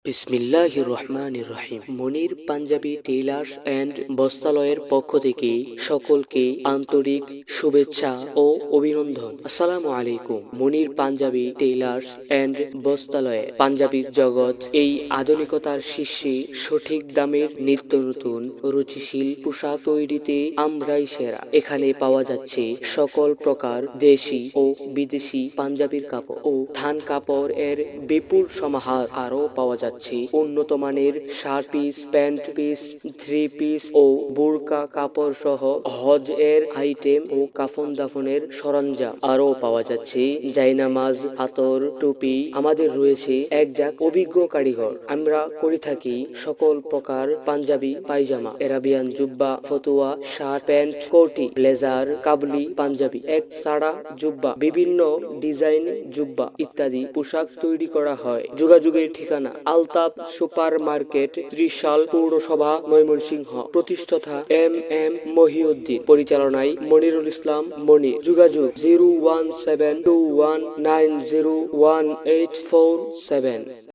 বিসমিল্লাহির রহমানির রহিম। মনির panjabi tailors and বস্ত্রালয়ের পক্ষ থেকে সকলকে আন্তরিক শুভেচ্ছা ও অভিনন্দন। আসসালামু আলাইকুম। মনির পাঞ্জাবি টেইলার্স অ্যান্ড বস্ত্রালয়ে পাঞ্জাবির জগৎ এই আধুনিকতার শীর্ষে সঠিক দামের নিত্য নতুন রুচিশীল পোশাক তৈরিতে আমরাই সেরা। এখানে পাওয়া যাচ্ছে সকল প্রকার দেশি ও বিদেশি পাঞ্জাবির কাপড় ও থান কাপড় এর বিপুল সমাহার। আরও পাওয়া যাচ্ছে উন্নত মানের shirt piece, pant piece, three piece ও বুরকা কাপড় সহ হজ এর আইটেম ও কাফন দাফনের সরঞ্জাম। আরও পাওয়া যাচ্ছে জায়নামাজ, আতর, টুপি। আমাদের রয়েছে একজাক অভিজ্ঞ কারিগর। আমরা করে থাকি সকল প্রকার পাঞ্জাবি, পায়জামা, এরাবিয়ান জুব্বা, ফতুয়া, শার্ট, প্যান্ট, কোটি, ব্লেজার, কাবলি পাঞ্জাবি, এক সাড়া জুব্বা, বিভিন্ন ডিজাইন জুব্বা ইত্যাদি পোশাক তৈরি করা হয়। যোগাযোগের ঠিকানা আলতাফ সুপার মার্কেট, ত্রিশাল পৌরসভা, ময়মনসিংহ। প্রতিষ্ঠাতা এম মহিউদ্দিন। পরিচালনায় মনিরুল ইসলাম মনির। যোগাযোগ 01721901847।